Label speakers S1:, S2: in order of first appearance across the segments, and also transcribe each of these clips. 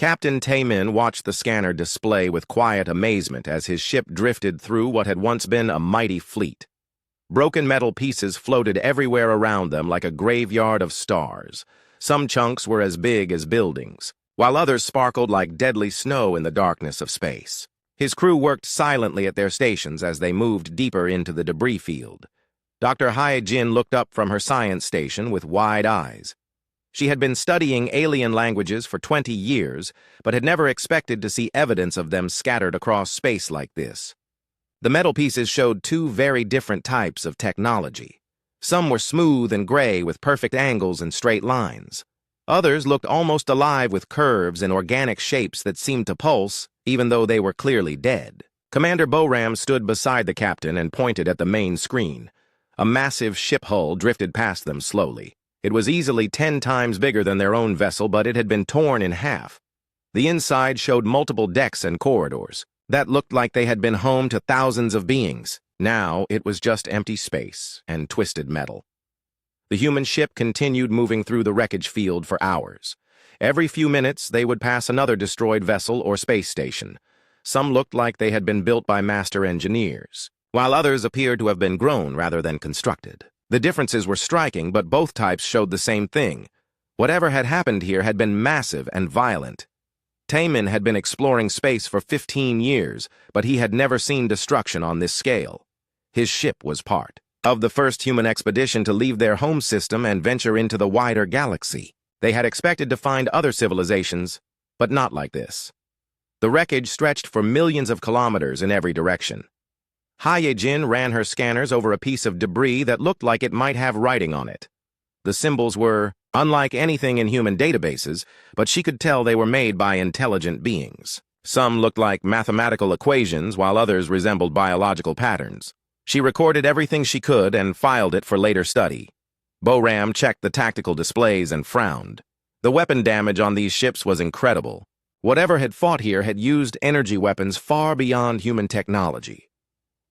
S1: Captain Taemin watched the scanner display with quiet amazement as his ship drifted through what had once been a mighty fleet. Broken metal pieces floated everywhere around them like a graveyard of stars. Some chunks were as big as buildings, while others sparkled like deadly snow in the darkness of space. His crew worked silently at their stations as they moved deeper into the debris field. Dr. Hae-jin looked up from her science station with wide eyes. She had been studying alien languages for 20 years, but had never expected to see evidence of them scattered across space like this. The metal pieces showed two very different types of technology. Some were smooth and gray with perfect angles and straight lines. Others looked almost alive with curves and organic shapes that seemed to pulse, even though they were clearly dead. Commander Boram stood beside the captain and pointed at the main screen. A massive ship hull drifted past them slowly. It was easily 10 times bigger than their own vessel, but it had been torn in half. The inside showed multiple decks and corridors that looked like they had been home to thousands of beings. Now it was just empty space and twisted metal. The human ship continued moving through the wreckage field for hours. Every few minutes, they would pass another destroyed vessel or space station. Some looked like they had been built by master engineers, while others appeared to have been grown rather than constructed. The differences were striking, but both types showed the same thing. Whatever had happened here had been massive and violent. Taemin had been exploring space for 15 years, but he had never seen destruction on this scale. His ship was part of the first human expedition to leave their home system and venture into the wider galaxy. They had expected to find other civilizations, but not like this. The wreckage stretched for millions of kilometers in every direction. Hae-jin ran her scanners over a piece of debris that looked like it might have writing on it. The symbols were unlike anything in human databases, but she could tell they were made by intelligent beings. Some looked like mathematical equations, while others resembled biological patterns. She recorded everything she could and filed it for later study. Boram checked the tactical displays and frowned. The weapon damage on these ships was incredible. Whatever had fought here had used energy weapons far beyond human technology.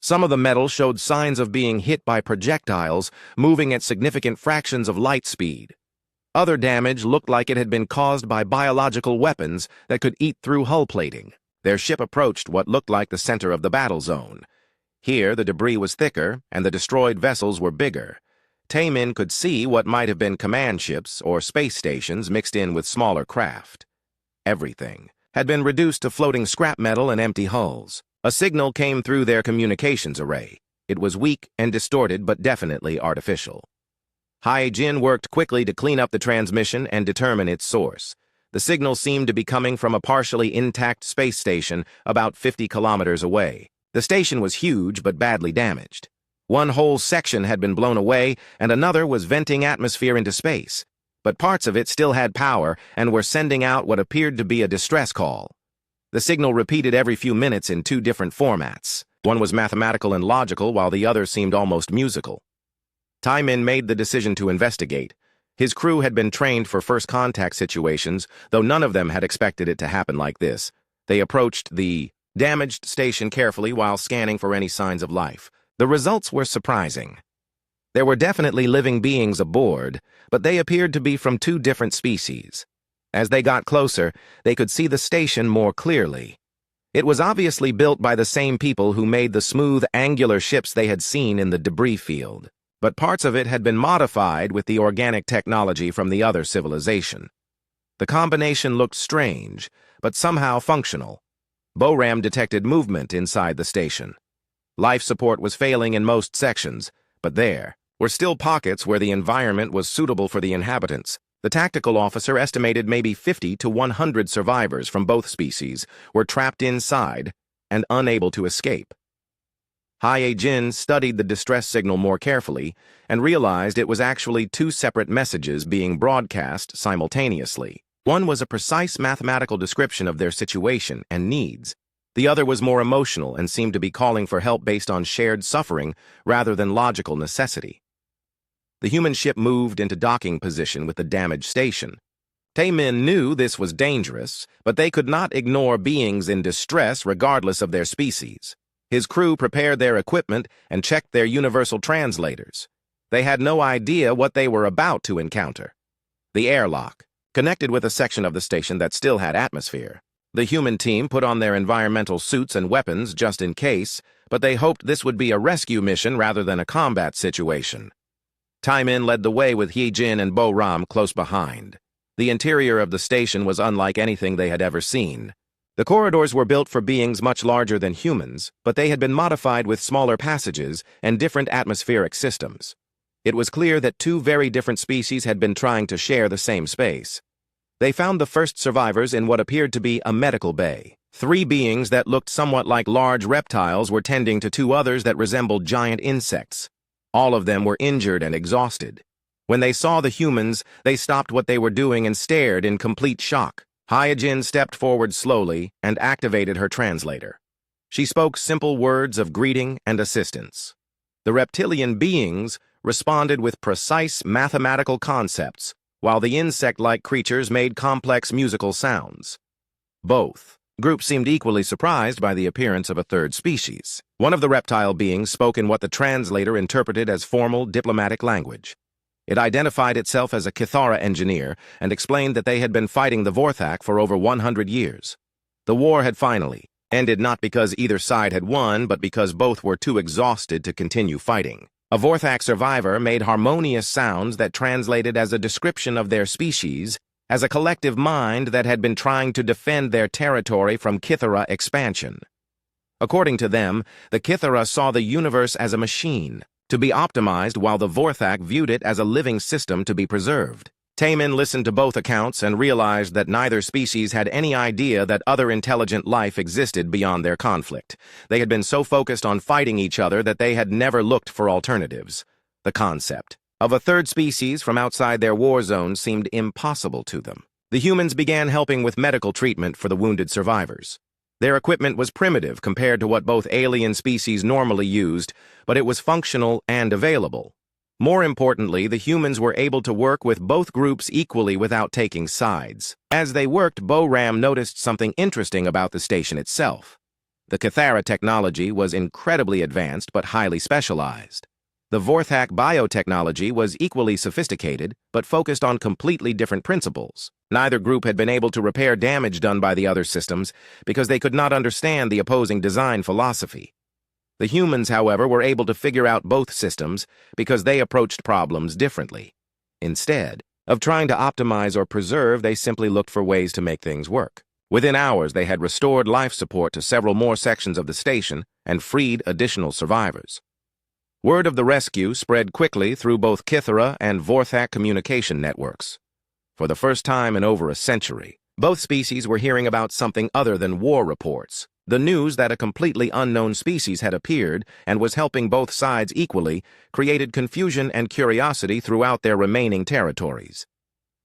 S1: Some of the metal showed signs of being hit by projectiles moving at significant fractions of light speed. Other damage looked like it had been caused by biological weapons that could eat through hull plating. Their ship approached what looked like the center of the battle zone. Here, the debris was thicker, and the destroyed vessels were bigger. Taemin could see what might have been command ships or space stations mixed in with smaller craft. Everything had been reduced to floating scrap metal and empty hulls. A signal came through their communications array. It was weak and distorted, but definitely artificial. Hae-jin worked quickly to clean up the transmission and determine its source. The signal seemed to be coming from a partially intact space station about 50 kilometers away. The station was huge but badly damaged. One whole section had been blown away, and another was venting atmosphere into space. But parts of it still had power and were sending out what appeared to be a distress call. The signal repeated every few minutes in two different formats. One was mathematical and logical, while the other seemed almost musical. Taemin made the decision to investigate. His crew had been trained for first contact situations, though none of them had expected it to happen like this. They approached the damaged station carefully while scanning for any signs of life. The results were surprising. There were definitely living beings aboard, but they appeared to be from two different species. As they got closer, they could see the station more clearly. It was obviously built by the same people who made the smooth, angular ships they had seen in the debris field, but parts of it had been modified with the organic technology from the other civilization. The combination looked strange, but somehow functional. Boram detected movement inside the station. Life support was failing in most sections, but there were still pockets where the environment was suitable for the inhabitants. The tactical officer estimated maybe 50 to 100 survivors from both species were trapped inside and unable to escape. Hae-jin studied the distress signal more carefully and realized it was actually two separate messages being broadcast simultaneously. One was a precise mathematical description of their situation and needs. The other was more emotional and seemed to be calling for help based on shared suffering rather than logical necessity. The human ship moved into docking position with the damaged station. Taemin knew this was dangerous, but they could not ignore beings in distress regardless of their species. His crew prepared their equipment and checked their universal translators. They had no idea what they were about to encounter. The airlock, connected with a section of the station that still had atmosphere. The human team put on their environmental suits and weapons just in case, but they hoped this would be a rescue mission rather than a combat situation. Taimin led the way with He-Jin and Bo-Ram close behind. The interior of the station was unlike anything they had ever seen. The corridors were built for beings much larger than humans, but they had been modified with smaller passages and different atmospheric systems. It was clear that two very different species had been trying to share the same space. They found the first survivors in what appeared to be a medical bay. Three beings that looked somewhat like large reptiles were tending to two others that resembled giant insects. All of them were injured and exhausted. When they saw the humans, they stopped what they were doing and stared in complete shock. Hyojin stepped forward slowly and activated her translator. She spoke simple words of greeting and assistance. The reptilian beings responded with precise mathematical concepts, while the insect-like creatures made complex musical sounds. Both groups seemed equally surprised by the appearance of a third species. One of the reptile beings spoke in what the translator interpreted as formal diplomatic language. It identified itself as a Kithara engineer and explained that they had been fighting the Vorthak for over 100 years. The war had finally ended not because either side had won, but because both were too exhausted to continue fighting. A Vorthak survivor made harmonious sounds that translated as a description of their species as a collective mind that had been trying to defend their territory from Kithara expansion. According to them, the Kithara saw the universe as a machine, to be optimized, while the Vorthak viewed it as a living system to be preserved. Taimin listened to both accounts and realized that neither species had any idea that other intelligent life existed beyond their conflict. They had been so focused on fighting each other that they had never looked for alternatives. The concept of a third species from outside their war zone seemed impossible to them. The humans began helping with medical treatment for the wounded survivors. Their equipment was primitive compared to what both alien species normally used, but it was functional and available. More importantly, the humans were able to work with both groups equally without taking sides. As they worked, Bo-Ram noticed something interesting about the station itself. The Kithara technology was incredibly advanced but highly specialized. The Vorthak biotechnology was equally sophisticated, but focused on completely different principles. Neither group had been able to repair damage done by the other systems because they could not understand the opposing design philosophy. The humans, however, were able to figure out both systems because they approached problems differently. Instead of trying to optimize or preserve, they simply looked for ways to make things work. Within hours, they had restored life support to several more sections of the station and freed additional survivors. Word of the rescue spread quickly through both Kithara and Vorthak communication networks. For the first time in over a century, both species were hearing about something other than war reports. The news that a completely unknown species had appeared and was helping both sides equally created confusion and curiosity throughout their remaining territories.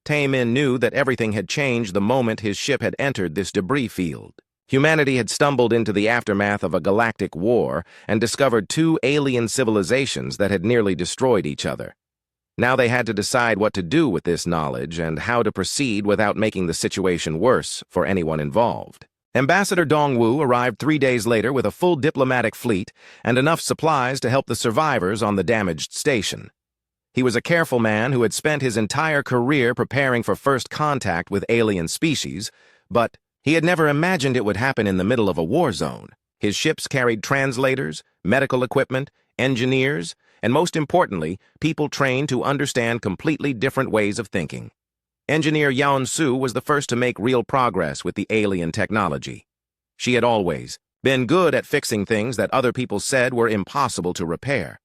S1: Taimin knew that everything had changed the moment his ship had entered this debris field. Humanity had stumbled into the aftermath of a galactic war and discovered two alien civilizations that had nearly destroyed each other. Now they had to decide what to do with this knowledge and how to proceed without making the situation worse for anyone involved. Ambassador Dongwu arrived 3 days later with a full diplomatic fleet and enough supplies to help the survivors on the damaged station. He was a careful man who had spent his entire career preparing for first contact with alien species, but he had never imagined it would happen in the middle of a war zone. His ships carried translators, medical equipment, engineers, and most importantly, people trained to understand completely different ways of thinking. Engineer Yaon Su was the first to make real progress with the alien technology. She had always been good at fixing things that other people said were impossible to repair.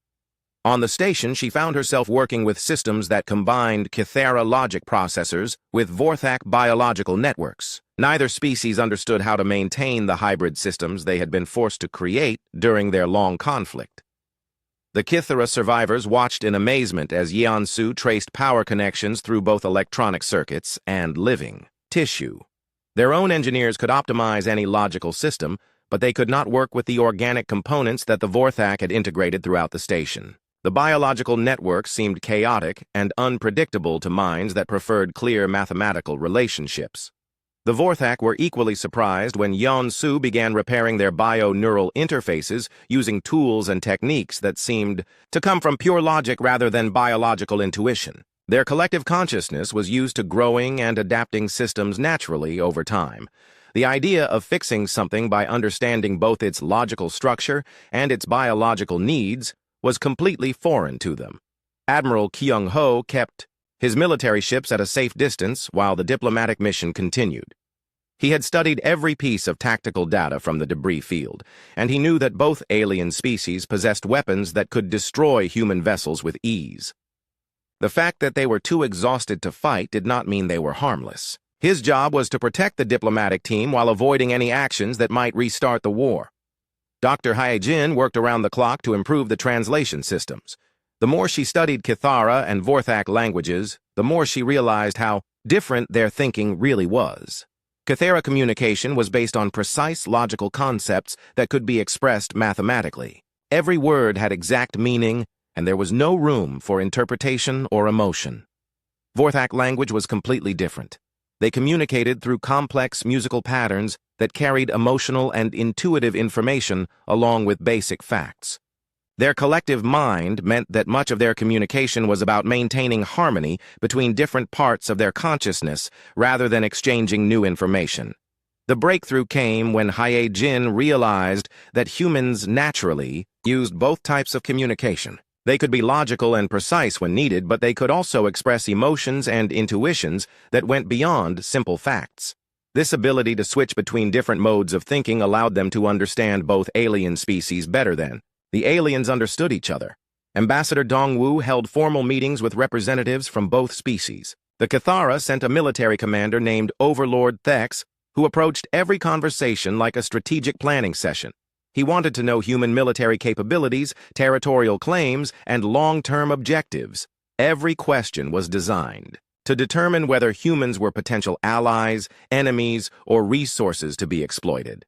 S1: On the station, she found herself working with systems that combined Kithara logic processors with Vorthak biological networks. Neither species understood how to maintain the hybrid systems they had been forced to create during their long conflict. The Kithara survivors watched in amazement as Yeonsu traced power connections through both electronic circuits and living tissue. Their own engineers could optimize any logical system, but they could not work with the organic components that the Vorthak had integrated throughout the station. The biological network seemed chaotic and unpredictable to minds that preferred clear mathematical relationships. The Vorthak were equally surprised when Yeon-Su began repairing their bio-neural interfaces using tools and techniques that seemed to come from pure logic rather than biological intuition. Their collective consciousness was used to growing and adapting systems naturally over time. The idea of fixing something by understanding both its logical structure and its biological needs was completely foreign to them. Admiral Kyung-ho kept his military ships at a safe distance while the diplomatic mission continued. He had studied every piece of tactical data from the debris field, and he knew that both alien species possessed weapons that could destroy human vessels with ease. The fact that they were too exhausted to fight did not mean they were harmless. His job was to protect the diplomatic team while avoiding any actions that might restart the war. Dr. Hae-jin worked around the clock to improve the translation systems. The more she studied Kithara and Vorthak languages, the more she realized how different their thinking really was. Kithara communication was based on precise logical concepts that could be expressed mathematically. Every word had exact meaning, and there was no room for interpretation or emotion. Vorthak language was completely different. They communicated through complex musical patterns that carried emotional and intuitive information along with basic facts. Their collective mind meant that much of their communication was about maintaining harmony between different parts of their consciousness rather than exchanging new information. The breakthrough came when Hae-jin realized that humans naturally used both types of communication. They could be logical and precise when needed, but they could also express emotions and intuitions that went beyond simple facts. This ability to switch between different modes of thinking allowed them to understand both alien species better than the aliens understood each other. Ambassador Dong-woo held formal meetings with representatives from both species. The Kithara sent a military commander named Overlord Thex, who approached every conversation like a strategic planning session. He wanted to know human military capabilities, territorial claims, and long-term objectives. Every question was designed to determine whether humans were potential allies, enemies, or resources to be exploited.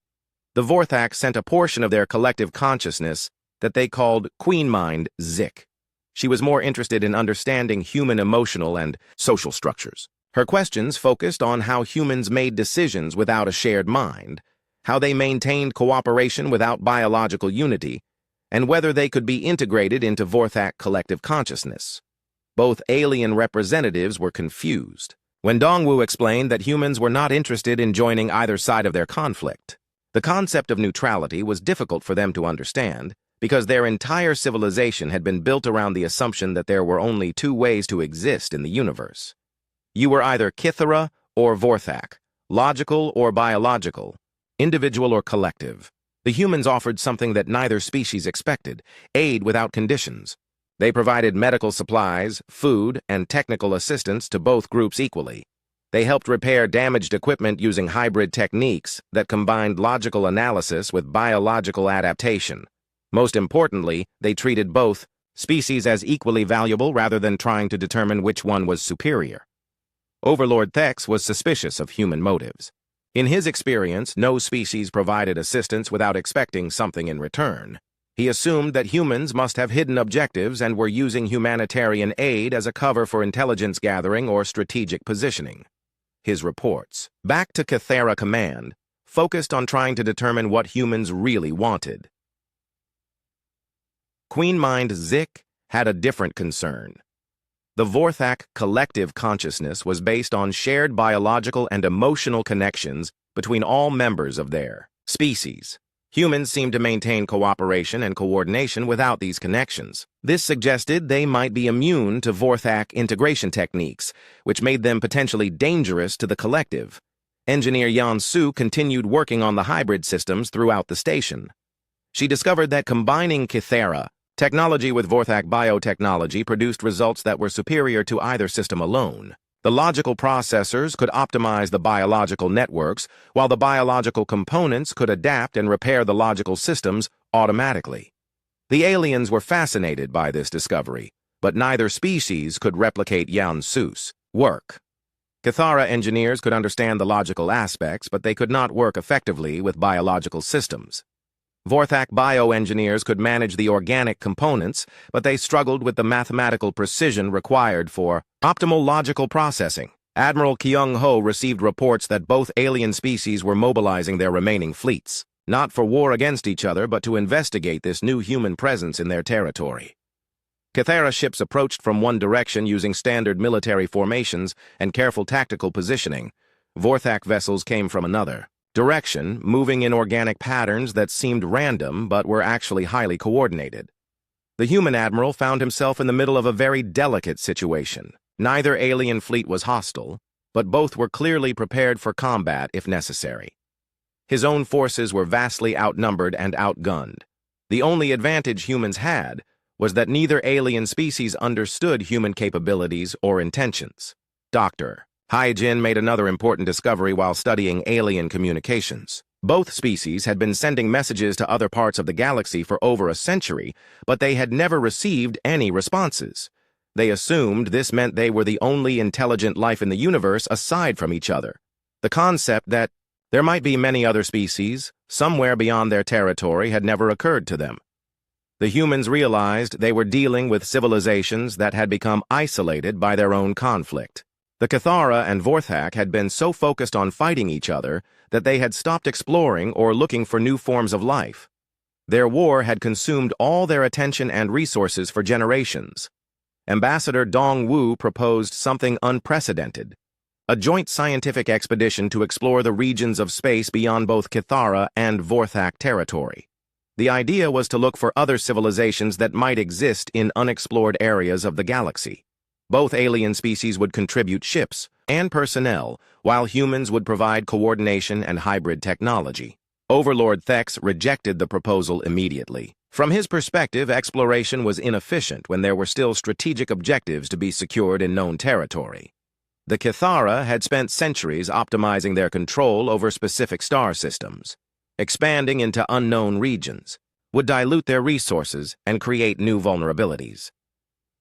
S1: The Vorthak sent a portion of their collective consciousness that they called Queen Mind Zik. She was more interested in understanding human emotional and social structures. Her questions focused on how humans made decisions without a shared mind, how they maintained cooperation without biological unity, and whether they could be integrated into Vorthak collective consciousness. Both alien representatives were confused when Dong-woo explained that humans were not interested in joining either side of their conflict. The concept of neutrality was difficult for them to understand because their entire civilization had been built around the assumption that there were only two ways to exist in the universe. You were either Kithara or Vorthak, logical or biological, individual or collective. The humans offered something that neither species expected: aid without conditions. They provided medical supplies, food, and technical assistance to both groups equally. They helped repair damaged equipment using hybrid techniques that combined logical analysis with biological adaptation. Most importantly, they treated both species as equally valuable rather than trying to determine which one was superior. Overlord Thex was suspicious of human motives. In his experience, no species provided assistance without expecting something in return. He assumed that humans must have hidden objectives and were using humanitarian aid as a cover for intelligence gathering or strategic positioning. His reports, back to Kithara Command, focused on trying to determine what humans really wanted. Queen Mind Zik had a different concern. The Vorthak collective consciousness was based on shared biological and emotional connections between all members of their species. Humans seemed to maintain cooperation and coordination without these connections. This suggested they might be immune to Vorthak integration techniques, which made them potentially dangerous to the collective. Engineer Yan-Su continued working on the hybrid systems throughout the station. She discovered that combining Kithara technology with Vorthak biotechnology produced results that were superior to either system alone. The logical processors could optimize the biological networks, while the biological components could adapt and repair the logical systems automatically. The aliens were fascinated by this discovery, but neither species could replicate Yan-Su's work. Kithara engineers could understand the logical aspects, but they could not work effectively with biological systems. Vorthak bioengineers could manage the organic components, but they struggled with the mathematical precision required for optimal logical processing. Admiral Kyung-ho received reports that both alien species were mobilizing their remaining fleets, not for war against each other, but to investigate this new human presence in their territory. Kythera ships approached from one direction using standard military formations and careful tactical positioning. Vorthak vessels came from another direction, moving in organic patterns that seemed random but were actually highly coordinated. The human admiral found himself in the middle of a very delicate situation. Neither alien fleet was hostile, but both were clearly prepared for combat if necessary. His own forces were vastly outnumbered and outgunned. The only advantage humans had was that neither alien species understood human capabilities or intentions. Dr. Hyjin made another important discovery while studying alien communications. Both species had been sending messages to other parts of the galaxy for over a century, but they had never received any responses. They assumed this meant they were the only intelligent life in the universe aside from each other. The concept that there might be many other species, somewhere beyond their territory, had never occurred to them. The humans realized they were dealing with civilizations that had become isolated by their own conflict. The Kythera and Vorthak had been so focused on fighting each other that they had stopped exploring or looking for new forms of life. Their war had consumed all their attention and resources for generations. Ambassador Dong Wu proposed something unprecedented: a joint scientific expedition to explore the regions of space beyond both Kythera and Vorthak territory. The idea was to look for other civilizations that might exist in unexplored areas of the galaxy. Both alien species would contribute ships and personnel, while humans would provide coordination and hybrid technology. Overlord Thex rejected the proposal immediately. From his perspective, exploration was inefficient when there were still strategic objectives to be secured in known territory. The Kythera had spent centuries optimizing their control over specific star systems. Expanding into unknown regions would dilute their resources and create new vulnerabilities.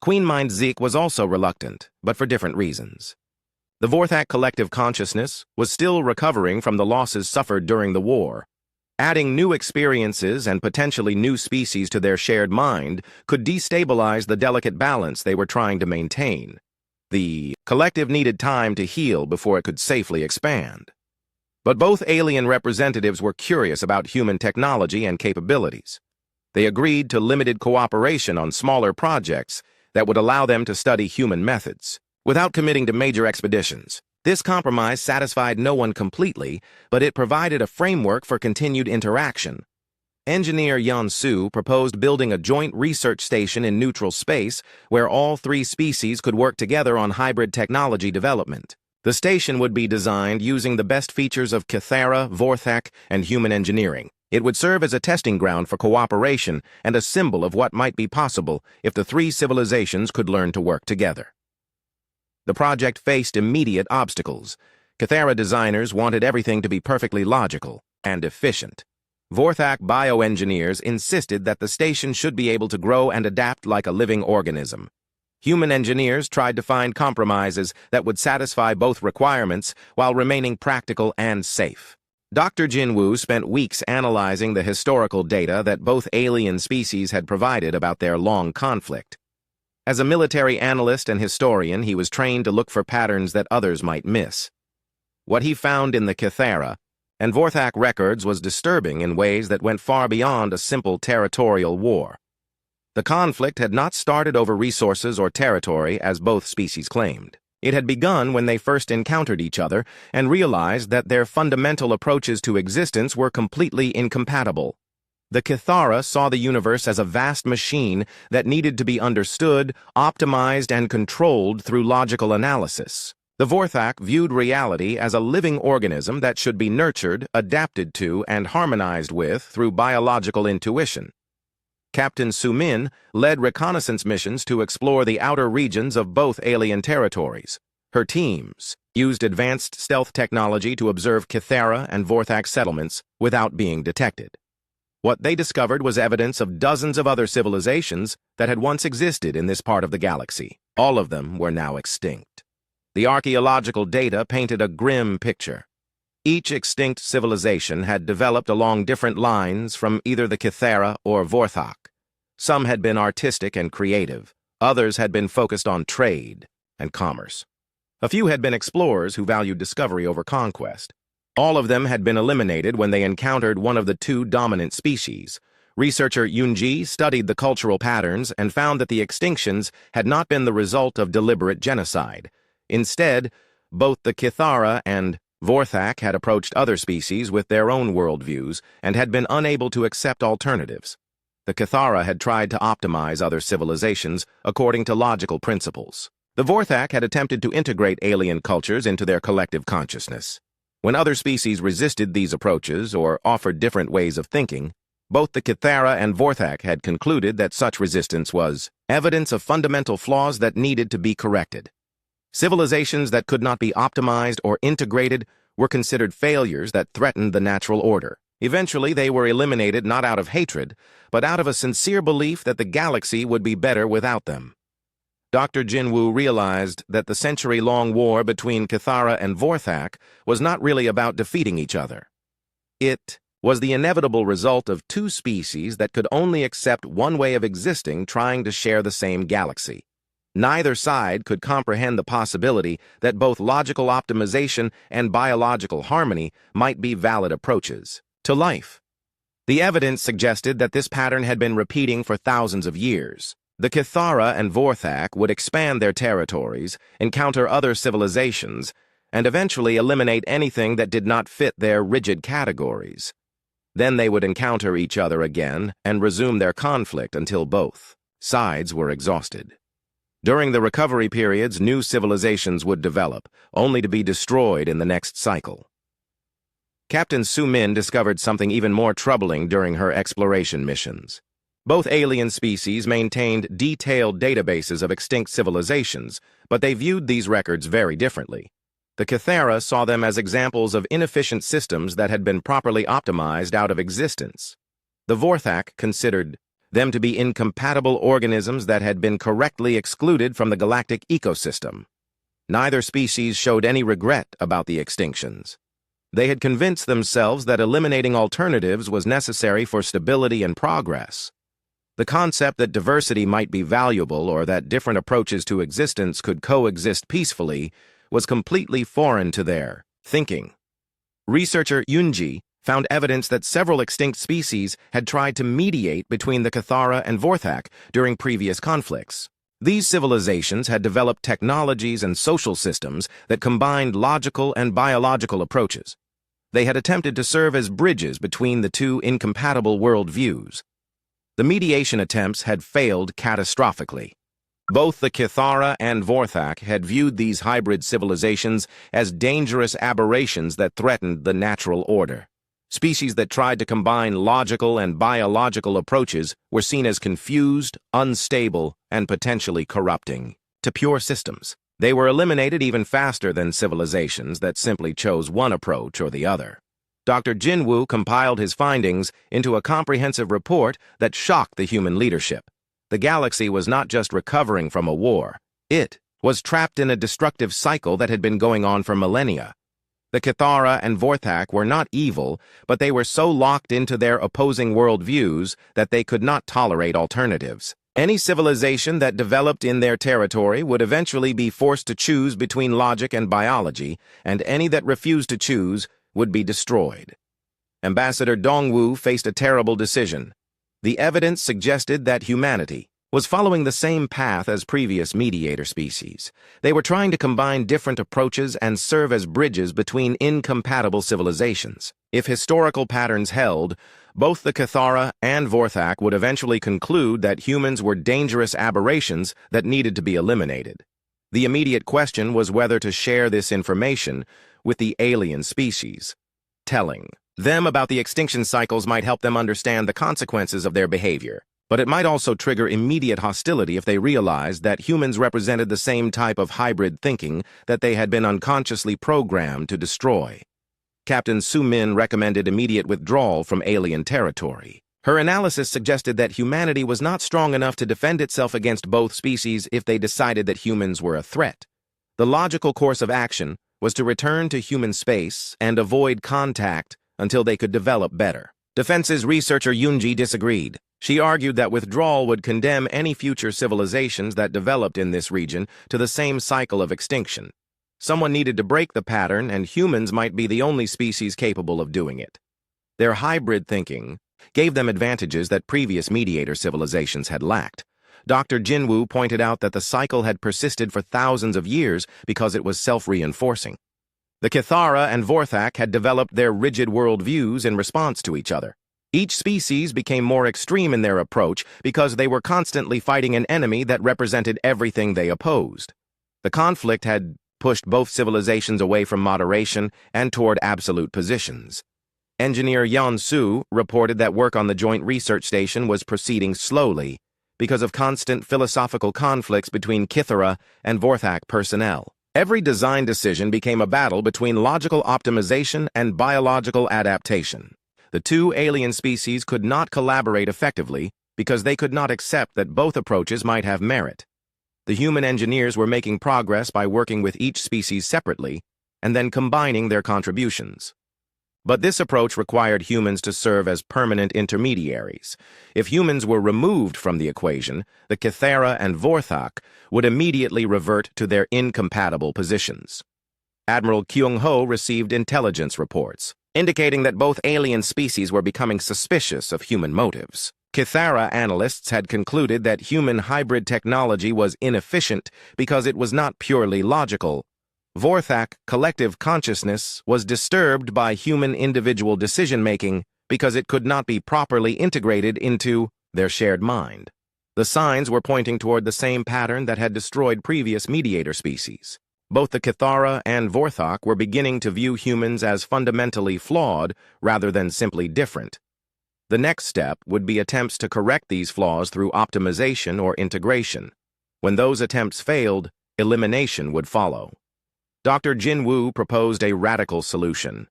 S1: Queen Mind Zeke was also reluctant, but for different reasons. The Vorthak collective consciousness was still recovering from the losses suffered during the war. Adding new experiences and potentially new species to their shared mind could destabilize the delicate balance they were trying to maintain. The collective needed time to heal before it could safely expand. But both alien representatives were curious about human technology and capabilities. They agreed to limited cooperation on smaller projects that would allow them to study human methods, without committing to major expeditions. This compromise satisfied no one completely, but it provided a framework for continued interaction. Engineer Yan Su proposed building a joint research station in neutral space where all three species could work together on hybrid technology development. The station would be designed using the best features of Kythera, Vorthak, and human engineering. It would serve as a testing ground for cooperation and a symbol of what might be possible if the three civilizations could learn to work together. The project faced immediate obstacles. Kythera designers wanted everything to be perfectly logical and efficient. Vorthak bioengineers insisted that the station should be able to grow and adapt like a living organism. Human engineers tried to find compromises that would satisfy both requirements while remaining practical and safe. Dr. Jinwoo spent weeks analyzing the historical data that both alien species had provided about their long conflict. As a military analyst and historian, he was trained to look for patterns that others might miss. What he found in the Kythera and Vorthak records was disturbing in ways that went far beyond a simple territorial war. The conflict had not started over resources or territory, as both species claimed. It had begun when they first encountered each other and realized that their fundamental approaches to existence were completely incompatible. The Kythera saw the universe as a vast machine that needed to be understood, optimized, and controlled through logical analysis. The Vorthak viewed reality as a living organism that should be nurtured, adapted to, and harmonized with through biological intuition. Captain Sumin led reconnaissance missions to explore the outer regions of both alien territories. Her teams used advanced stealth technology to observe Kythera and Vorthak settlements without being detected. What they discovered was evidence of dozens of other civilizations that had once existed in this part of the galaxy. All of them were now extinct. The archaeological data painted a grim picture. Each extinct civilization had developed along different lines from either the Kythera or Vorthak. Some had been artistic and creative. Others had been focused on trade and commerce. A few had been explorers who valued discovery over conquest. All of them had been eliminated when they encountered one of the two dominant species. Researcher Yunji studied the cultural patterns and found that the extinctions had not been the result of deliberate genocide. Instead, both the Kithara and Vorthak had approached other species with their own worldviews and had been unable to accept alternatives. The Kithara had tried to optimize other civilizations according to logical principles. The Vorthak had attempted to integrate alien cultures into their collective consciousness. When other species resisted these approaches or offered different ways of thinking, both the Kithara and Vorthak had concluded that such resistance was evidence of fundamental flaws that needed to be corrected. Civilizations that could not be optimized or integrated were considered failures that threatened the natural order. Eventually, they were eliminated not out of hatred, but out of a sincere belief that the galaxy would be better without them. Dr. Jinwoo realized that the century-long war between Kithara and Vorthak was not really about defeating each other. It was the inevitable result of two species that could only accept one way of existing trying to share the same galaxy. Neither side could comprehend the possibility that both logical optimization and biological harmony might be valid approaches to life. The evidence suggested that this pattern had been repeating for thousands of years. The Kithara and Vorthak would expand their territories, encounter other civilizations, and eventually eliminate anything that did not fit their rigid categories. Then they would encounter each other again and resume their conflict until both sides were exhausted. During the recovery periods, new civilizations would develop, only to be destroyed in the next cycle. Captain Su Min discovered something even more troubling during her exploration missions. Both alien species maintained detailed databases of extinct civilizations, but they viewed these records very differently. The Kithara saw them as examples of inefficient systems that had been properly optimized out of existence. The Vorthak considered them to be incompatible organisms that had been correctly excluded from the galactic ecosystem. Neither species showed any regret about the extinctions. They had convinced themselves that eliminating alternatives was necessary for stability and progress. The concept that diversity might be valuable or that different approaches to existence could coexist peacefully was completely foreign to their thinking. Researcher Yunji found evidence that several extinct species had tried to mediate between the Kithara and Vorthak during previous conflicts. These civilizations had developed technologies and social systems that combined logical and biological approaches. They had attempted to serve as bridges between the two incompatible worldviews. The mediation attempts had failed catastrophically. Both the Kithara and Vorthak had viewed these hybrid civilizations as dangerous aberrations that threatened the natural order. Species that tried to combine logical and biological approaches were seen as confused, unstable, and potentially corrupting to pure systems. They were eliminated even faster than civilizations that simply chose one approach or the other. Dr. Jinwoo compiled his findings into a comprehensive report that shocked the human leadership. The galaxy was not just recovering from a war. It was trapped in a destructive cycle that had been going on for millennia. The Kithara and Vorthak were not evil, but they were so locked into their opposing worldviews that they could not tolerate alternatives. Any civilization that developed in their territory would eventually be forced to choose between logic and biology, and any that refused to choose would be destroyed. Ambassador Dongwu faced a terrible decision. The evidence suggested that humanity was following the same path as previous mediator species. They were trying to combine different approaches and serve as bridges between incompatible civilizations. If historical patterns held, both the Kithara and Vorthak would eventually conclude that humans were dangerous aberrations that needed to be eliminated. The immediate question was whether to share this information with the alien species. Telling them about the extinction cycles might help them understand the consequences of their behavior, but it might also trigger immediate hostility if they realized that humans represented the same type of hybrid thinking that they had been unconsciously programmed to destroy. Captain Su Min recommended immediate withdrawal from alien territory. Her analysis suggested that humanity was not strong enough to defend itself against both species if they decided that humans were a threat. The logical course of action was to return to human space and avoid contact until they could develop better. Defense's researcher Yunji disagreed. She argued that withdrawal would condemn any future civilizations that developed in this region to the same cycle of extinction. Someone needed to break the pattern, and humans might be the only species capable of doing it. Their hybrid thinking gave them advantages that previous mediator civilizations had lacked. Dr. Jinwoo pointed out that the cycle had persisted for thousands of years because it was self-reinforcing. The Kithara and Vorthak had developed their rigid worldviews in response to each other. Each species became more extreme in their approach because they were constantly fighting an enemy that represented everything they opposed. The conflict had pushed both civilizations away from moderation and toward absolute positions. Engineer Yan Su reported that work on the Joint Research Station was proceeding slowly because of constant philosophical conflicts between Kithara and Vorthak personnel. Every design decision became a battle between logical optimization and biological adaptation. The two alien species could not collaborate effectively because they could not accept that both approaches might have merit. The human engineers were making progress by working with each species separately and then combining their contributions. But this approach required humans to serve as permanent intermediaries. If humans were removed from the equation, the Kithara and Vorthak would immediately revert to their incompatible positions. Admiral Kyung-ho received intelligence reports, indicating that both alien species were becoming suspicious of human motives. Kithara analysts had concluded that human hybrid technology was inefficient because it was not purely logical. Vorthak collective consciousness was disturbed by human individual decision-making because it could not be properly integrated into their shared mind. The signs were pointing toward the same pattern that had destroyed previous mediator species. Both the Kithara and Vorthak were beginning to view humans as fundamentally flawed rather than simply different. The next step would be attempts to correct these flaws through optimization or integration. When those attempts failed, elimination would follow. Dr. Jinwoo proposed a radical solution.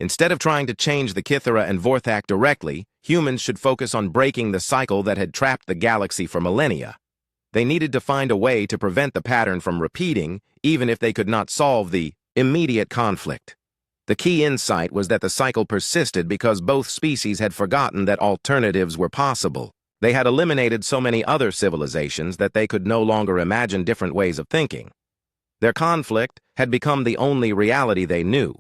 S1: Instead of trying to change the Kithara and Vorthak directly, humans should focus on breaking the cycle that had trapped the galaxy for millennia. They needed to find a way to prevent the pattern from repeating, even if they could not solve the immediate conflict. The key insight was that the cycle persisted because both species had forgotten that alternatives were possible. They had eliminated so many other civilizations that they could no longer imagine different ways of thinking. Their conflict had become the only reality they knew.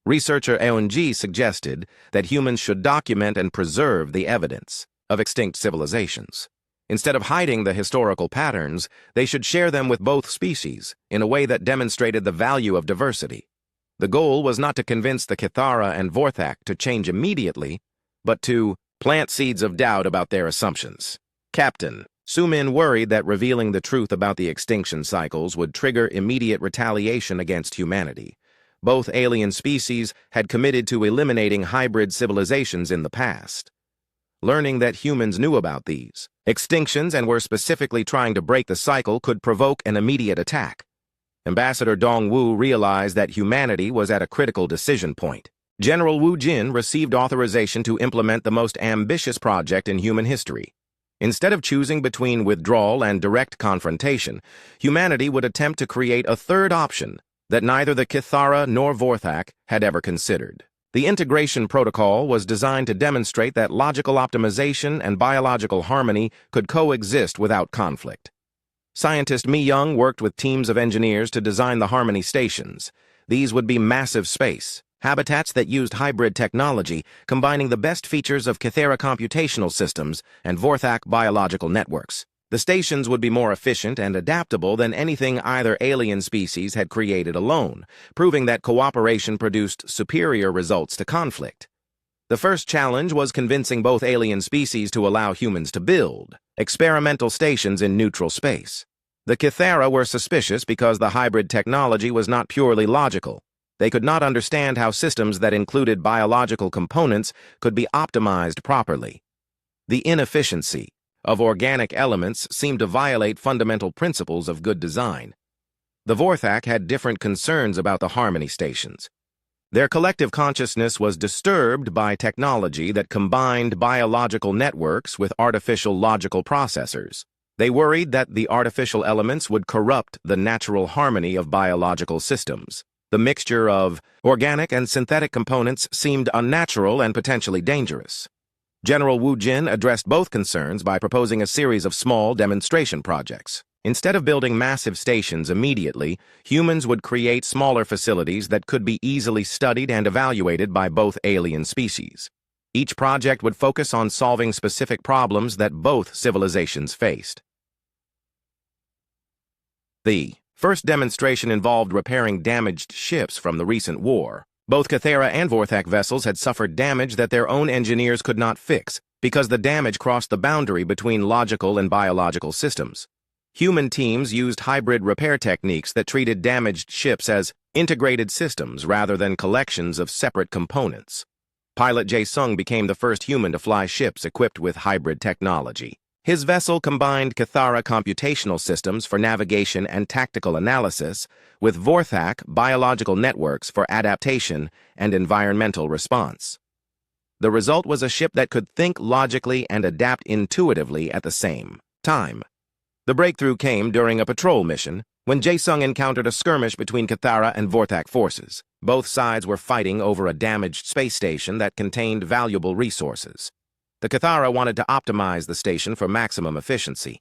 S1: Researcher Eunji suggested that humans should document and preserve the evidence of extinct civilizations. Instead of hiding the historical patterns, they should share them with both species in a way that demonstrated the value of diversity. The goal was not to convince the Kithara and Vorthak to change immediately, but to plant seeds of doubt about their assumptions. Captain Sumin worried that revealing the truth about the extinction cycles would trigger immediate retaliation against humanity. Both alien species had committed to eliminating hybrid civilizations in the past. Learning that humans knew about these extinctions and were specifically trying to break the cycle could provoke an immediate attack. Ambassador Dong-Wu realized that humanity was at a critical decision point. General Wu Jin received authorization to implement the most ambitious project in human history. Instead of choosing between withdrawal and direct confrontation, humanity would attempt to create a third option that neither the Kithara nor Vorthak had ever considered. The integration protocol was designed to demonstrate that logical optimization and biological harmony could coexist without conflict. Scientist Mi Young worked with teams of engineers to design the Harmony stations. These would be massive space habitats that used hybrid technology, combining the best features of Kithara computational systems and Vorthak biological networks. The stations would be more efficient and adaptable than anything either alien species had created alone, proving that cooperation produced superior results to conflict. The first challenge was convincing both alien species to allow humans to build experimental stations in neutral space. The Kithara were suspicious because the hybrid technology was not purely logical. They could not understand how systems that included biological components could be optimized properly. The inefficiency of organic elements seemed to violate fundamental principles of good design. The Vorthak had different concerns about the Harmony stations. Their collective consciousness was disturbed by technology that combined biological networks with artificial logical processors. They worried that the artificial elements would corrupt the natural harmony of biological systems. The mixture of organic and synthetic components seemed unnatural and potentially dangerous. General Wu Jin addressed both concerns by proposing a series of small demonstration projects. Instead of building massive stations immediately, humans would create smaller facilities that could be easily studied and evaluated by both alien species. Each project would focus on solving specific problems that both civilizations faced. The first demonstration involved repairing damaged ships from the recent war. Both Kythera and Vorthak vessels had suffered damage that their own engineers could not fix because the damage crossed the boundary between logical and biological systems. Human teams used hybrid repair techniques that treated damaged ships as integrated systems rather than collections of separate components. Pilot Jae-sung became the first human to fly ships equipped with hybrid technology. His vessel combined Kythera computational systems for navigation and tactical analysis with Vorthak biological networks for adaptation and environmental response. The result was a ship that could think logically and adapt intuitively at the same time. The breakthrough came during a patrol mission when Jae-sung encountered a skirmish between Kythera and Vorthak forces. Both sides were fighting over a damaged space station that contained valuable resources. The Kythera wanted to optimize the station for maximum efficiency.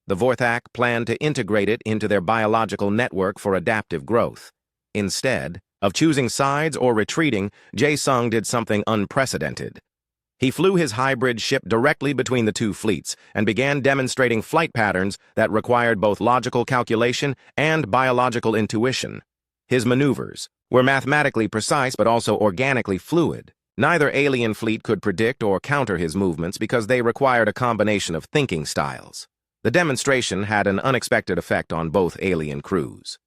S1: The Vorthak planned to integrate it into their biological network for adaptive growth. Instead of choosing sides or retreating, Jae-sung did something unprecedented. He flew his hybrid ship directly between the two fleets and began demonstrating flight patterns that required both logical calculation and biological intuition. His maneuvers were mathematically precise but also organically fluid. Neither alien fleet could predict or counter his movements because they required a combination of thinking styles. The demonstration had an unexpected effect on both alien crews.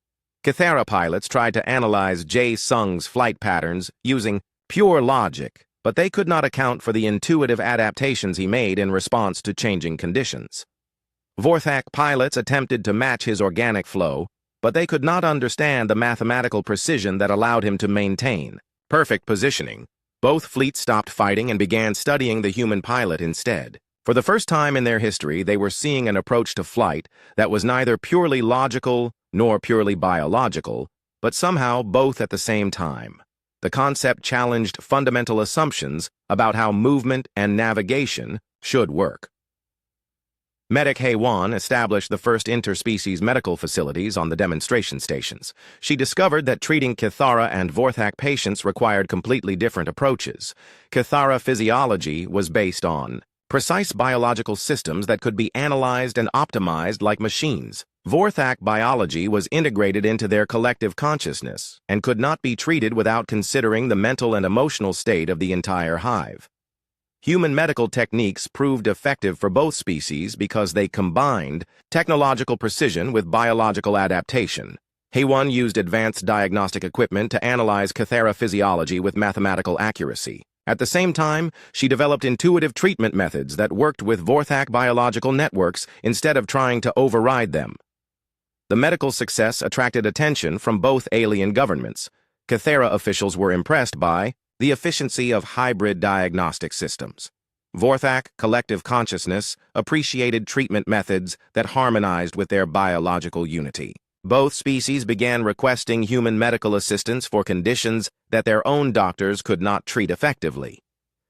S1: Kythera pilots tried to analyze Jae-sung's flight patterns using pure logic, but they could not account for the intuitive adaptations he made in response to changing conditions. Vorthak pilots attempted to match his organic flow, but they could not understand the mathematical precision that allowed him to maintain perfect positioning. Both fleets stopped fighting and began studying the human pilot instead. For the first time in their history, they were seeing an approach to flight that was neither purely logical nor purely biological, but somehow both at the same time. The concept challenged fundamental assumptions about how movement and navigation should work. Medic Hae-won established the first interspecies medical facilities on the demonstration stations. She discovered that treating Kythera and Vorthak patients required completely different approaches. Kythera physiology was based on precise biological systems that could be analyzed and optimized like machines. Vorthak biology was integrated into their collective consciousness and could not be treated without considering the mental and emotional state of the entire hive. Human medical techniques proved effective for both species because they combined technological precision with biological adaptation. Hae-won used advanced diagnostic equipment to analyze Kythera physiology with mathematical accuracy. At the same time, she developed intuitive treatment methods that worked with Vorthak biological networks instead of trying to override them. The medical success attracted attention from both alien governments. Kythera officials were impressed by the efficiency of hybrid diagnostic systems. Vorthak collective consciousness appreciated treatment methods that harmonized with their biological unity. Both species began requesting human medical assistance for conditions that their own doctors could not treat effectively.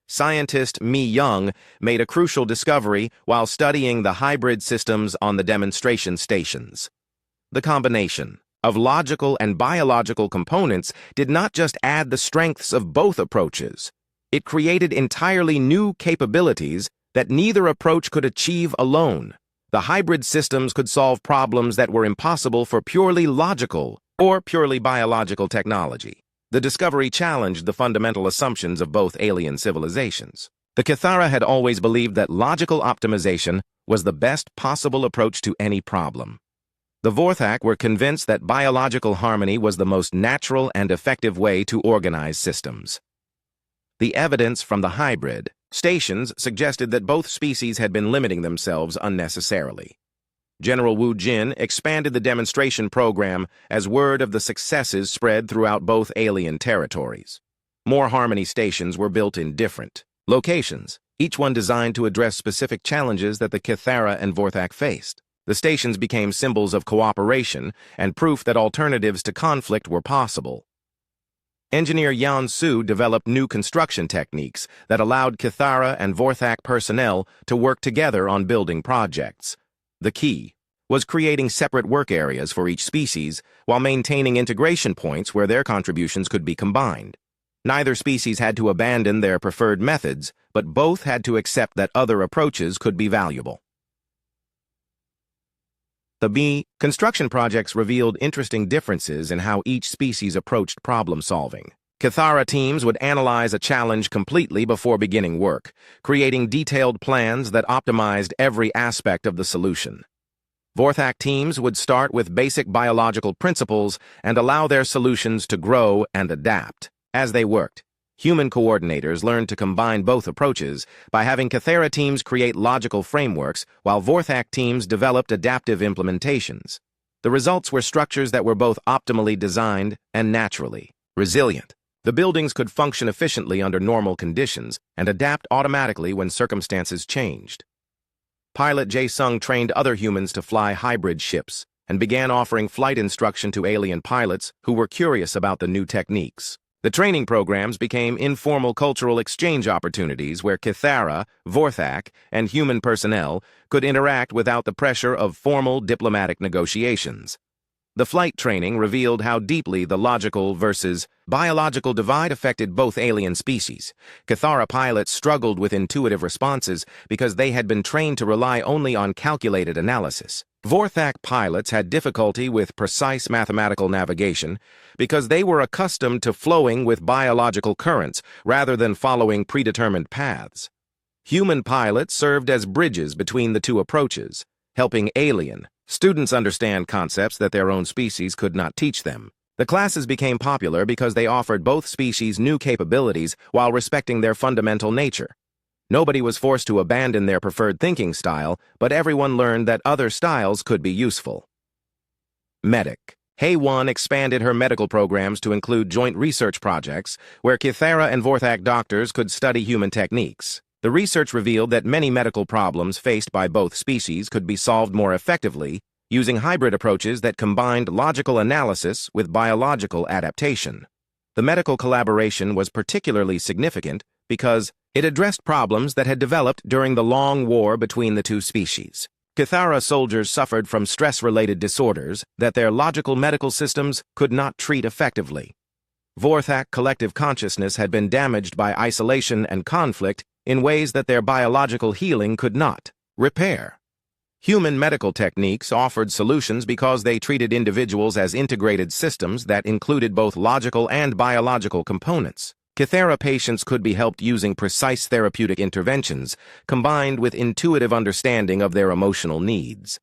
S1: Scientist Mi Young made a crucial discovery while studying the hybrid systems on the demonstration stations. The combination of logical and biological components did not just add the strengths of both approaches. It created entirely new capabilities that neither approach could achieve alone. The hybrid systems could solve problems that were impossible for purely logical or purely biological technology. The discovery challenged the fundamental assumptions of both alien civilizations. The Kythera had always believed that logical optimization was the best possible approach to any problem. The Vorthak were convinced that biological harmony was the most natural and effective way to organize systems. The evidence from the hybrid stations suggested that both species had been limiting themselves unnecessarily. General Wu Jin expanded the demonstration program as word of the successes spread throughout both alien territories. More harmony stations were built in different locations, each one designed to address specific challenges that the Kythera and Vorthak faced. The stations became symbols of cooperation and proof that alternatives to conflict were possible. Engineer Yan Su developed new construction techniques that allowed Kythera and Vorthak personnel to work together on building projects. The key was creating separate work areas for each species while maintaining integration points where their contributions could be combined. Neither species had to abandon their preferred methods, but both had to accept that other approaches could be valuable. The B construction projects revealed interesting differences in how each species approached problem solving. Cathara teams would analyze a challenge completely before beginning work, creating detailed plans that optimized every aspect of the solution. Vorthak teams would start with basic biological principles and allow their solutions to grow and adapt. As they worked, human coordinators learned to combine both approaches by having Cathara teams create logical frameworks while Vorthak teams developed adaptive implementations. The results were structures that were both optimally designed and naturally resilient. The buildings could function efficiently under normal conditions and adapt automatically when circumstances changed. Pilot Jae-sung trained other humans to fly hybrid ships and began offering flight instruction to alien pilots who were curious about the new techniques. The training programs became informal cultural exchange opportunities where Cathara, Vorthak, and human personnel could interact without the pressure of formal diplomatic negotiations. The flight training revealed how deeply the logical versus biological divide affected both alien species. Cathara pilots struggled with intuitive responses because they had been trained to rely only on calculated analysis. Vorthak pilots had difficulty with precise mathematical navigation because they were accustomed to flowing with biological currents rather than following predetermined paths. Human pilots served as bridges between the two approaches, helping alien students understand concepts that their own species could not teach them. The classes became popular because they offered both species new capabilities while respecting their fundamental nature. Nobody was forced to abandon their preferred thinking style, but everyone learned that other styles could be useful. Medic. HFY expanded her medical programs to include joint research projects where Cathara and Vorthak doctors could study human techniques. The research revealed that many medical problems faced by both species could be solved more effectively using hybrid approaches that combined logical analysis with biological adaptation. The medical collaboration was particularly significant because it addressed problems that had developed during the long war between the two species. Cathara soldiers suffered from stress-related disorders that their logical medical systems could not treat effectively. Vorthak collective consciousness had been damaged by isolation and conflict in ways that their biological healing could not repair. Human medical techniques offered solutions because they treated individuals as integrated systems that included both logical and biological components. Cathara patients could be helped using precise therapeutic interventions, combined with intuitive understanding of their emotional needs.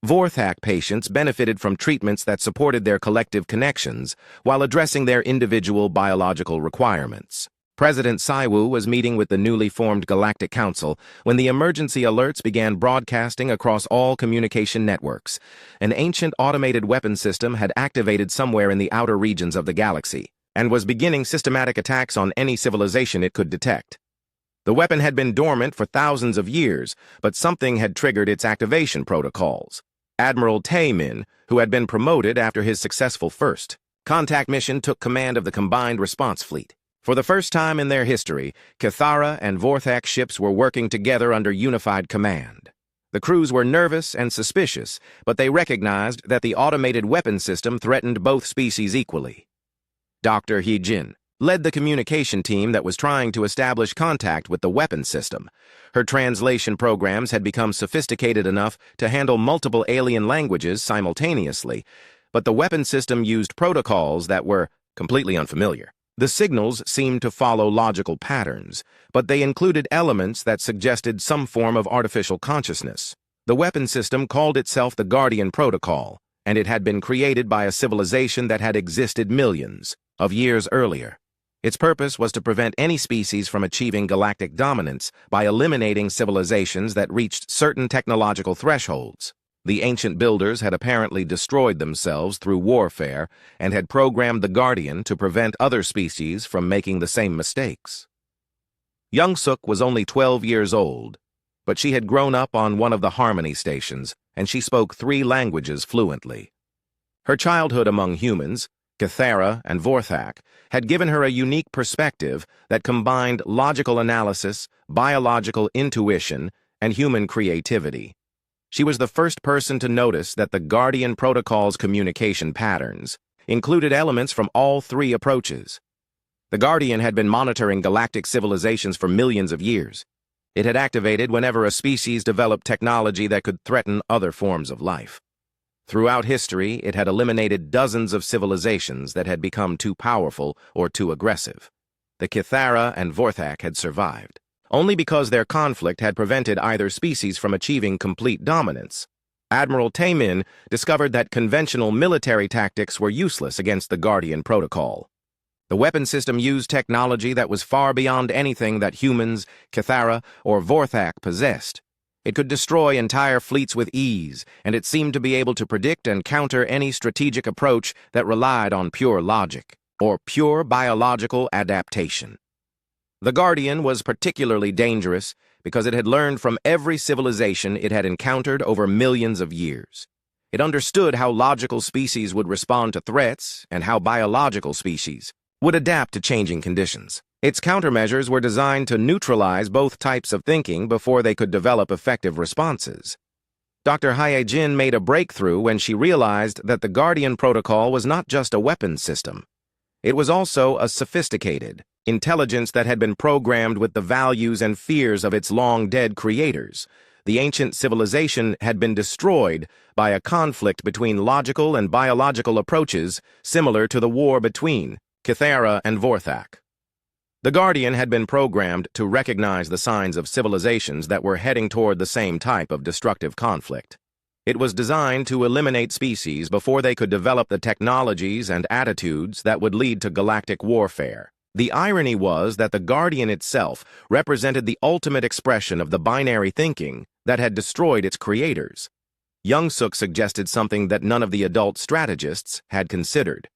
S1: Vorthak patients benefited from treatments that supported their collective connections while addressing their individual biological requirements. President Saiwoo was meeting with the newly formed Galactic Council when the emergency alerts began broadcasting across all communication networks. An ancient automated weapon system had activated somewhere in the outer regions of the galaxy and was beginning systematic attacks on any civilization it could detect. The weapon had been dormant for thousands of years, but something had triggered its activation protocols. Admiral Tae-min, who had been promoted after his successful first contact mission, took command of the combined response fleet. For the first time in their history, Cathara and Vorthak ships were working together under unified command. The crews were nervous and suspicious, but they recognized that the automated weapon system threatened both species equally. Dr. Hee-jin led the communication team that was trying to establish contact with the weapon system. Her translation programs had become sophisticated enough to handle multiple alien languages simultaneously, but the weapon system used protocols that were completely unfamiliar. The signals seemed to follow logical patterns, but they included elements that suggested some form of artificial consciousness. The weapon system called itself the Guardian Protocol, and it had been created by a civilization that had existed millions of years earlier. Its purpose was to prevent any species from achieving galactic dominance by eliminating civilizations that reached certain technological thresholds. The ancient builders had apparently destroyed themselves through warfare and had programmed the Guardian to prevent other species from making the same mistakes. Young-suk was only 12 years old, but she had grown up on one of the Harmony stations, and she spoke 3 languages fluently. Her childhood among humans, Cathara and Vorthak, had given her a unique perspective that combined logical analysis, biological intuition, and human creativity. She was the first person to notice that the Guardian Protocol's communication patterns included elements from all 3 approaches. The Guardian had been monitoring galactic civilizations for millions of years. It had activated whenever a species developed technology that could threaten other forms of life. Throughout history, it had eliminated dozens of civilizations that had become too powerful or too aggressive. The Kithara and Vorthak had survived, only because their conflict had prevented either species from achieving complete dominance. Admiral Taemin discovered that conventional military tactics were useless against the Guardian Protocol. The weapon system used technology that was far beyond anything that humans, Kithara, or Vorthak possessed. It could destroy entire fleets with ease, and it seemed to be able to predict and counter any strategic approach that relied on pure logic, or pure biological adaptation. The Guardian was particularly dangerous because it had learned from every civilization it had encountered over millions of years. It understood how logical species would respond to threats and how biological species would adapt to changing conditions. Its countermeasures were designed to neutralize both types of thinking before they could develop effective responses. Dr. Hyejin made a breakthrough when she realized that the Guardian Protocol was not just a weapons system. It was also a sophisticated intelligence that had been programmed with the values and fears of its long-dead creators. The ancient civilization had been destroyed by a conflict between logical and biological approaches similar to the war between Kithara and Vorthak. The Guardian had been programmed to recognize the signs of civilizations that were heading toward the same type of destructive conflict. It was designed to eliminate species before they could develop the technologies and attitudes that would lead to galactic warfare. The irony was that the Guardian itself represented the ultimate expression of the binary thinking that had destroyed its creators. Young-suk suggested something that none of the adult strategists had considered.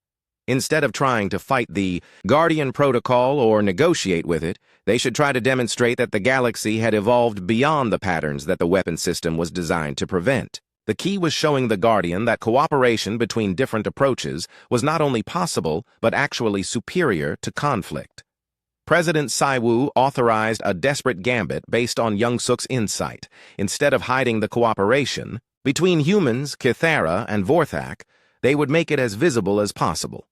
S1: Instead of trying to fight the Guardian Protocol or negotiate with it, they should try to demonstrate that the galaxy had evolved beyond the patterns that the weapon system was designed to prevent. The key was showing the Guardian that cooperation between different approaches was not only possible, but actually superior to conflict. President Saiwoo authorized a desperate gambit based on Young-suk's insight. Instead of hiding the cooperation between humans, Kithara, and Vorthak, they would make it as visible as possible.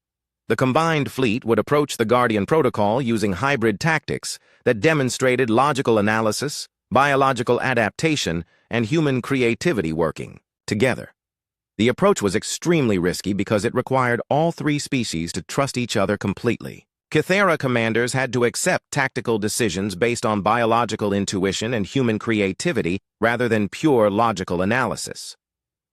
S1: The combined fleet would approach the Guardian Protocol using hybrid tactics that demonstrated logical analysis, biological adaptation, and human creativity working together. The approach was extremely risky because it required all three species to trust each other completely. Kithara commanders had to accept tactical decisions based on biological intuition and human creativity rather than pure logical analysis.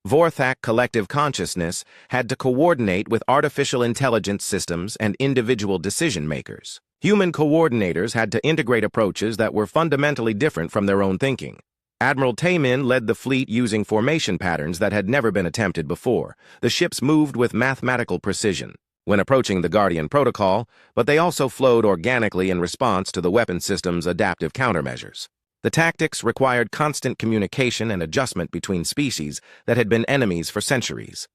S1: Vorthak collective consciousness had to coordinate with artificial intelligence systems and individual decision-makers. Human coordinators had to integrate approaches that were fundamentally different from their own thinking. Admiral Taemin led the fleet using formation patterns that had never been attempted before. The ships moved with mathematical precision when approaching the Guardian Protocol, but they also flowed organically in response to the weapon system's adaptive countermeasures. The tactics required constant communication and adjustment between species that had been enemies for centuries.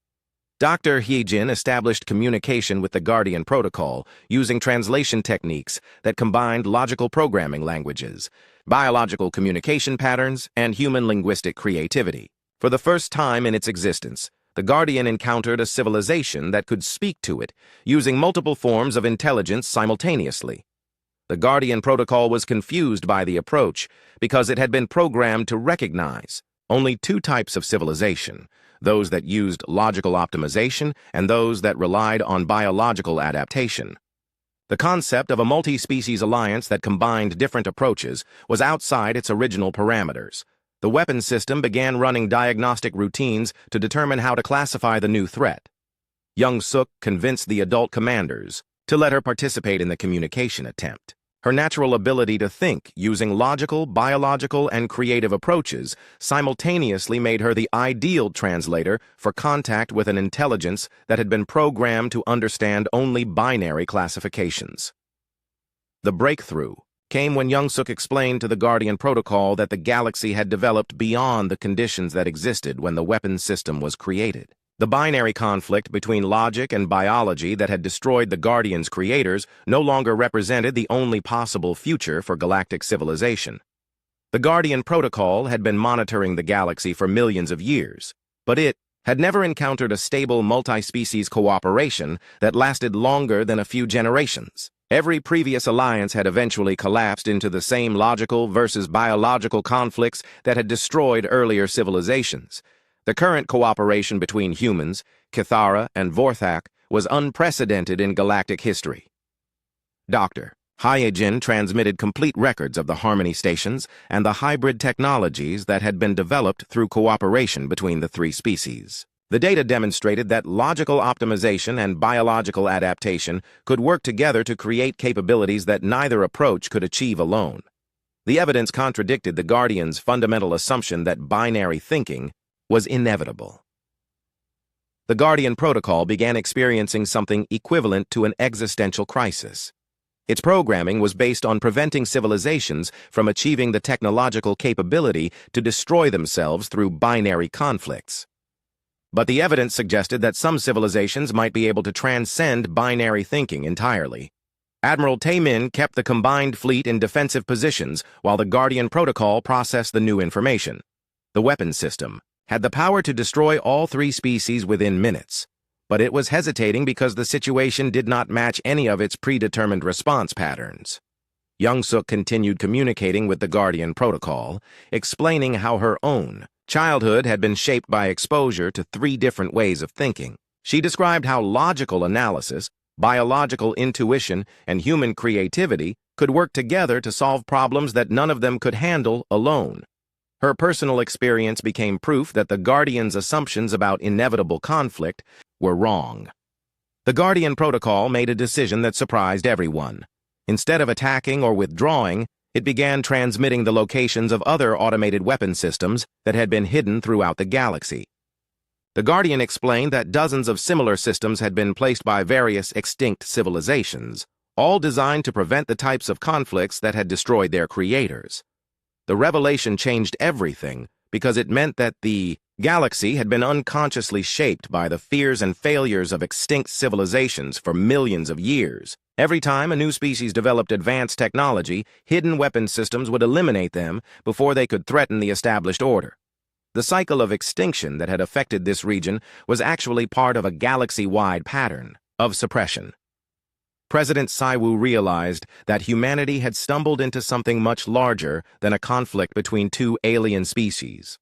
S1: Dr. Hyejin established communication with the Guardian Protocol using translation techniques that combined logical programming languages, biological communication patterns, and human linguistic creativity. For the first time in its existence, the Guardian encountered a civilization that could speak to it, using multiple forms of intelligence simultaneously. The Guardian Protocol was confused by the approach because it had been programmed to recognize only two types of civilization, those that used logical optimization and those that relied on biological adaptation. The concept of a multi-species alliance that combined different approaches was outside its original parameters. The weapons system began running diagnostic routines to determine how to classify the new threat. Young-suk convinced the adult commanders to let her participate in the communication attempt. Her natural ability to think using logical, biological, and creative approaches simultaneously made her the ideal translator for contact with an intelligence that had been programmed to understand only binary classifications. The breakthrough came when Young-suk explained to the Guardian Protocol that the galaxy had developed beyond the conditions that existed when the weapons system was created. The binary conflict between logic and biology that had destroyed the Guardian's creators no longer represented the only possible future for galactic civilization. The Guardian Protocol had been monitoring the galaxy for millions of years, but it had never encountered a stable multi-species cooperation that lasted longer than a few generations. Every previous alliance had eventually collapsed into the same logical versus biological conflicts that had destroyed earlier civilizations. The current cooperation between humans, Kithara and Vorthak, was unprecedented in galactic history. Dr. Hyojin transmitted complete records of the Harmony stations and the hybrid technologies that had been developed through cooperation between the three species. The data demonstrated that logical optimization and biological adaptation could work together to create capabilities that neither approach could achieve alone. The evidence contradicted the Guardians' fundamental assumption that binary thinking was inevitable. The Guardian Protocol began experiencing something equivalent to an existential crisis. Its programming was based on preventing civilizations from achieving the technological capability to destroy themselves through binary conflicts. But the evidence suggested that some civilizations might be able to transcend binary thinking entirely. Admiral Taemin kept the combined fleet in defensive positions while the Guardian Protocol processed the new information. The weapons system had the power to destroy all three species within minutes, but it was hesitating because the situation did not match any of its predetermined response patterns. Young-suk continued communicating with the Guardian Protocol, explaining how her own childhood had been shaped by exposure to three different ways of thinking. She described how logical analysis, biological intuition, and human creativity could work together to solve problems that none of them could handle alone. Her personal experience became proof that the Guardians' assumptions about inevitable conflict were wrong. The Guardian Protocol made a decision that surprised everyone. Instead of attacking or withdrawing, it began transmitting the locations of other automated weapon systems that had been hidden throughout the galaxy. The Guardian explained that dozens of similar systems had been placed by various extinct civilizations, all designed to prevent the types of conflicts that had destroyed their creators. The revelation changed everything because it meant that the galaxy had been unconsciously shaped by the fears and failures of extinct civilizations for millions of years. Every time a new species developed advanced technology, hidden weapon systems would eliminate them before they could threaten the established order. The cycle of extinction that had affected this region was actually part of a galaxy-wide pattern of suppression. President Saiwu realized that humanity had stumbled into something much larger than a conflict between two alien species.